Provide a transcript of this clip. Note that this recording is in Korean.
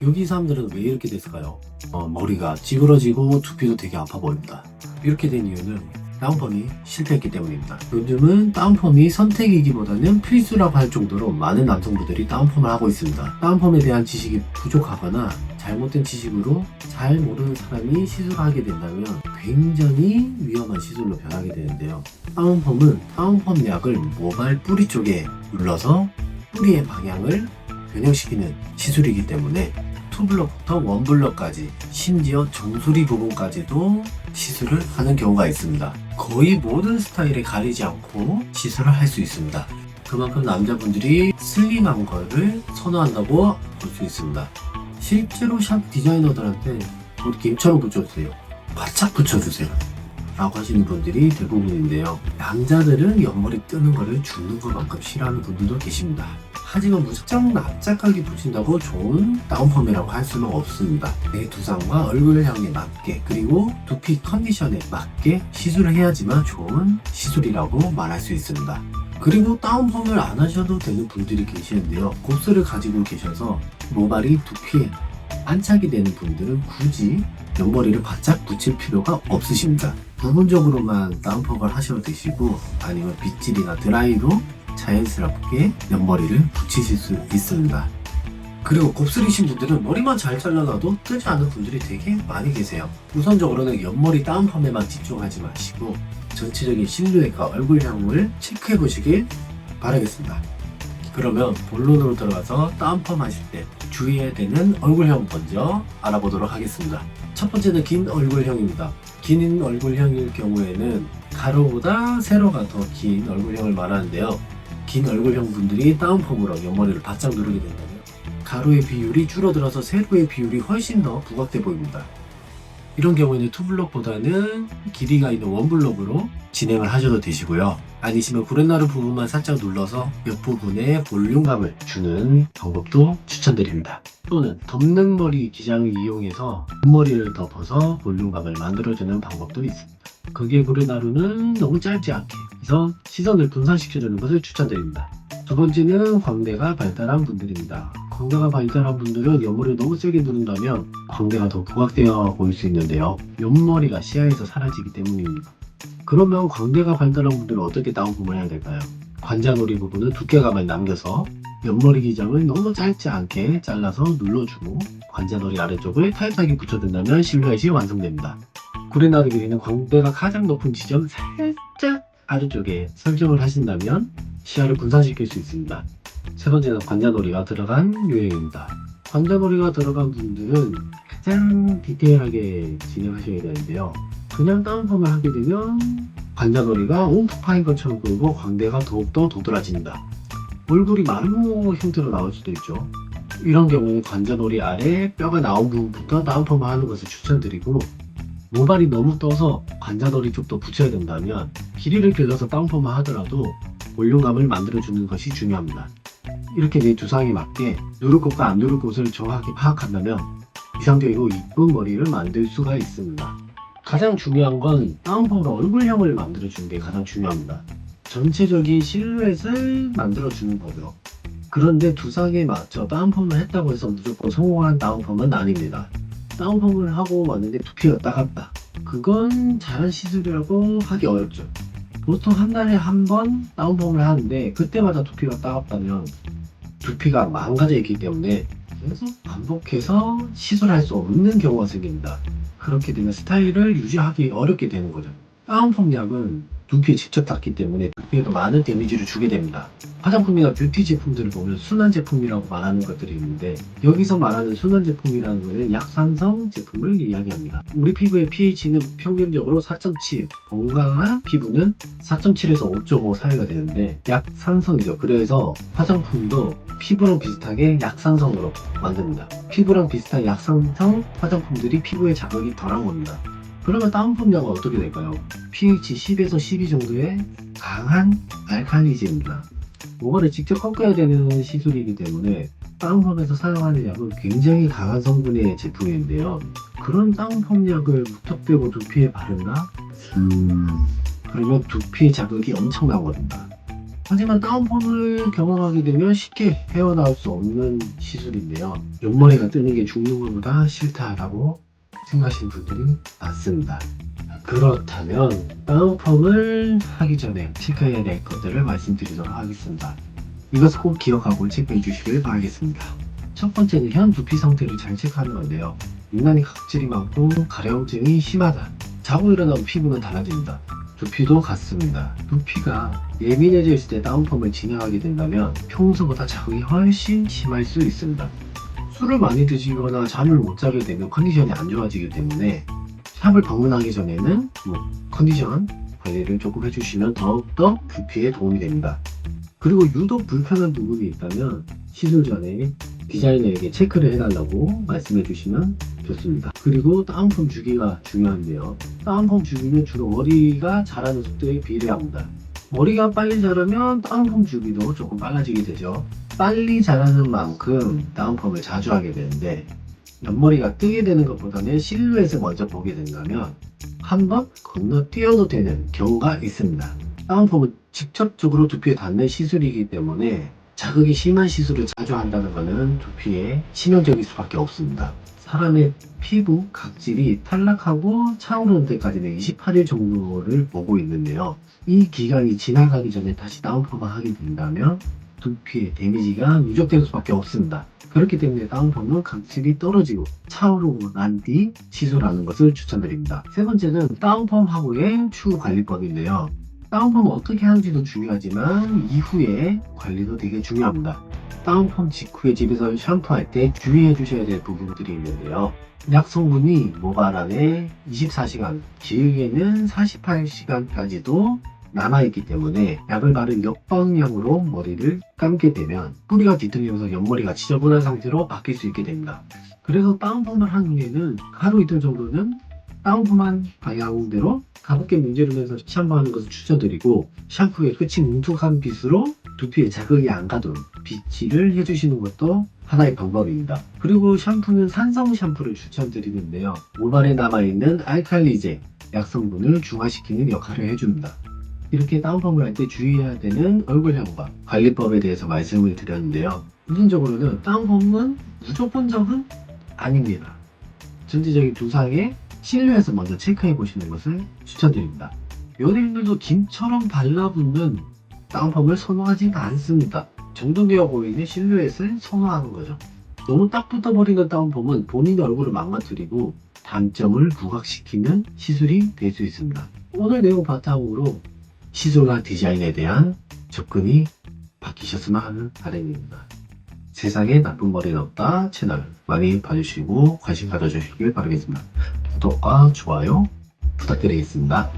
여기 사람들은 왜 이렇게 됐을까요? 머리가 찌그러지고 두피도 되게 아파 보입니다. 이렇게 된 이유는 다운펌이 실패했기 때문입니다. 요즘은 다운펌이 선택이기보다는 필수라고 할 정도로 많은 남성분들이 다운펌을 하고 있습니다. 다운펌에 대한 지식이 부족하거나 잘못된 지식으로 잘 모르는 사람이 시술을 하게 된다면 굉장히 위험한 시술로 변하게 되는데요. 다운펌은 다운펌 약을 모발 뿌리 쪽에 눌러서 뿌리의 방향을 변형시키는 시술이기 때문에 투블럭부터 원블럭까지 심지어 정수리 부분까지도 시술을 하는 경우가 있습니다. 거의 모든 스타일에 가리지 않고 시술을 할 수 있습니다. 그만큼 남자분들이 슬림한 거를 선호한다고 볼 수 있습니다. 실제로 샵 디자이너들한테 이렇게 입처럼 붙여주세요, 바짝 붙여주세요 라고 하시는 분들이 대부분인데요. 남자들은 옆머리 뜨는 거를 죽는 것만큼 싫어하는 분들도 계십니다. 하지만 무작정 납작하게 붙인다고 좋은 다운펌이라고 할 수는 없습니다. 내 두상과 얼굴형에 맞게 그리고 두피 컨디션에 맞게 시술을 해야지만 좋은 시술이라고 말할 수 있습니다. 그리고 다운펌을 안 하셔도 되는 분들이 계시는데요. 곱슬을 가지고 계셔서 모발이 두피에 안착이 되는 분들은 굳이 옆머리를 바짝 붙일 필요가 없으십니다. 부분적으로만 다운펌을 하셔도 되시고 아니면 빗질이나 드라이로 자연스럽게 옆머리를 붙이실 수 있습니다. 그리고 곱슬이신 분들은 머리만 잘 잘라놔도 뜨지 않는 분들이 되게 많이 계세요. 우선적으로는 옆머리 다운펌에만 집중하지 마시고 전체적인 실루엣과 얼굴형을 체크해 보시길 바라겠습니다. 그러면 본론으로 들어가서 다운펌 하실 때 주의해야 되는 얼굴형 먼저 알아보도록 하겠습니다. 첫 번째는 긴 얼굴형입니다. 긴 얼굴형일 경우에는 가로보다 세로가 더 긴 얼굴형을 말하는데요. 긴 얼굴형 분들이 다운펌으로 옆머리를 바짝 누르게 된다면 가로의 비율이 줄어들어서 세로의 비율이 훨씬 더 부각돼 보입니다. 이런 경우에는 투블럭보다는 길이가 있는 원블럭으로 진행을 하셔도 되시고요. 아니시면 구레나루 부분만 살짝 눌러서 옆부분에 볼륨감을 주는 방법도 추천드립니다. 또는 덮는 머리 기장을 이용해서 앞머리를 덮어서 볼륨감을 만들어주는 방법도 있습니다. 거기에 구레나루는 너무 짧지 않게 해서 시선을 분산시켜주는 것을 추천드립니다. 두 번째는 광대가 발달한 분들입니다. 광대가 발달한 분들은 옆머리를 너무 세게 누른다면 광대가 더 부각되어 보일 수 있는데요. 옆머리가 시야에서 사라지기 때문입니다. 그러면 광대가 발달한 분들은 어떻게 다운펌을 해야 될까요? 관자놀이 부분은 두께감을 남겨서 옆머리 기장을 너무 짧지 않게 잘라서 눌러주고 관자놀이 아래쪽을 타이트하게 붙여준다면 실루엣이 완성됩니다. 구레나루 길이는 광대가 가장 높은 지점 살짝 아래쪽에 설정을 하신다면 시야를 분산시킬 수 있습니다. 세 번째는 관자놀이가 들어간 유형입니다. 관자놀이가 들어간 분들은 가장 디테일하게 진행하셔야 되는데요. 그냥 다운펌을 하게 되면 관자놀이가 온통 파인 것처럼 보이고 광대가 더욱더 도드라진다. 얼굴이 마르모 형태로 나올 수도 있죠. 이런 경우는 관자놀이 아래 뼈가 나온 부분부터 다운펌을 하는 것을 추천드리고, 모발이 너무 떠서 관자놀이 쪽도 붙여야 된다면 길이를 길러서 다운펌을 하더라도 볼륨감을 만들어주는 것이 중요합니다. 이렇게 내 두상에 맞게 누를 곳과 안 누를 곳을 정확히 파악한다면 이상적이고 이쁜 머리를 만들 수가 있습니다. 가장 중요한 건 다운펌으로 얼굴형을 만들어주는 게 가장 중요합니다. 전체적인 실루엣을 만들어주는 거죠. 그런데 두상에 맞춰 다운펌을 했다고 해서 무조건 성공한 다운펌은 아닙니다. 다운펌을 하고 왔는데 두피가 따갑다. 그건 잘한 시술이라고 하기 어렵죠. 보통 한 달에 한 번 다운펌을 하는데 그때마다 두피가 따갑다면 두피가 망가져 있기 때문에 계속 반복해서 시술할 수 없는 경우가 생깁니다. 그렇게 되면 스타일을 유지하기 어렵게 되는 거죠. 다운펌 약은 두피에 직접 닿기 때문에 두피에도 많은 데미지를 주게 됩니다. 화장품이나 뷰티 제품들을 보면 순한 제품이라고 말하는 것들이 있는데, 여기서 말하는 순한 제품이라는 것은 약산성 제품을 이야기합니다. 우리 피부의 pH는 평균적으로 4.7, 건강한 피부는 4.7에서 5.5 사이가 되는데 약산성이죠. 그래서 화장품도 피부랑 비슷하게 약산성으로 만듭니다. 피부랑 비슷한 약산성 화장품들이 피부에 자극이 덜한 겁니다. 그러면 다운펌 약은 어떻게 될까요? pH 10에서 12 정도의 강한 알칼리제입니다. 모발을 직접 꺾어야 되는 시술이기 때문에 다운펌에서 사용하는 약은 굉장히 강한 성분의 제품인데요. 그런 다운펌 약을 무턱대고 두피에 바른다? 그러면 두피의 자극이 엄청나거든요. 하지만 다운펌을 경험하게 되면 쉽게 헤어나올 수 없는 시술인데요. 옆머리가 뜨는 게 죽는 것보다 싫다라고 생각하시는 분들이 많습니다. 그렇다면 다운펌을 하기 전에 체크해야 될 것들을 말씀드리도록 하겠습니다. 이것을 꼭 기억하고 체크해 주시길 바라겠습니다. 첫 번째는 현 두피 상태를 잘 체크하는 건데요. 유난히 각질이 많고 가려움증이 심하다. 자고 일어나면 피부는 달라집니다. 두피도 같습니다. 두피가 예민해져 있을 때 다운펌을 진행하게 된다면 평소보다 자극이 훨씬 심할 수 있습니다. 술을 많이 드시거나 잠을 못 자게 되면 컨디션이 안 좋아지기 때문에 샵을 방문하기 전에는 컨디션 관리를 조금 해주시면 더욱더 두피에 도움이 됩니다. 그리고 유독 불편한 부분이 있다면 시술 전에 디자이너에게 체크를 해달라고 말씀해 주시면 좋습니다. 그리고 다운펌 주기가 중요한데요. 다운펌 주기는 주로 머리가 자라는 속도에 비례합니다. 머리가 빨리 자라면 다운펌 주기도 조금 빨라지게 되죠. 빨리 자라는 만큼 다운펌을 자주 하게 되는데 옆머리가 뜨게 되는 것보다는 실루엣을 먼저 보게 된다면 한번 건너뛰어도 되는 경우가 있습니다. 다운펌은 직접적으로 두피에 닿는 시술이기 때문에 자극이 심한 시술을 자주 한다는 것은 두피에 치명적일 수밖에 없습니다. 사람의 피부 각질이 탈락하고 차오르는 데까지는 28일 정도를 보고 있는데요. 이 기간이 지나가기 전에 다시 다운펌을 하게 된다면 두피의 데미지가 누적될 수밖에 없습니다. 그렇기 때문에 다운펌은 각질이 떨어지고 차오르고 난 뒤 시술하는 것을 추천드립니다. 세 번째는 다운펌 하고의 추후 관리법인데요. 다운펌 어떻게 하는지도 중요하지만 이후에 관리도 되게 중요합니다. 다운펌 직후에 집에서 샴푸할 때 주의해 주셔야 될 부분들이 있는데요. 약 성분이 모발 안에 24시간, 길게는 48시간까지도 남아있기 때문에 약을 바른 역방향으로 머리를 감게 되면 뿌리가 뒤틀리면서 옆머리가 지저분한 상태로 바뀔 수 있게 됩니다. 그래서 다운펌을 한 후에는 하루 이틀 정도는 다운펌한 방향대로 가볍게 문지르면서 샴푸하는 것을 추천드리고 샴푸의 끝이 뭉툭한 빗으로 두피에 자극이 안 가도록 빗질을 해주시는 것도 하나의 방법입니다. 그리고 샴푸는 산성 샴푸를 추천드리는데요. 모발에 남아있는 알칼리제 약성분을 중화시키는 역할을 해줍니다. 이렇게 다운펌을 할 때 주의해야 되는 얼굴 향과 관리법에 대해서 말씀을 드렸는데요. 우선적으로는 다운펌은 무조건적은 아닙니다. 전체적인 두상의 실루엣을 먼저 체크해 보시는 것을 추천드립니다. 연예인들도 김처럼 발라붙는 다운펌을 선호하지 않습니다. 정돈되어 보이는 실루엣을 선호하는 거죠. 너무 딱 붙어버리는 다운펌은 본인의 얼굴을 망가뜨리고 단점을 부각시키는 시술이 될 수 있습니다. 오늘 내용 바탕으로 시술과 디자인에 대한 접근이 바뀌셨으면 하는 바람입니다. 세상에 나쁜 머리는 없다 채널 많이 봐주시고 관심 가져주시길 바라겠습니다. 구독과 좋아요 부탁드리겠습니다.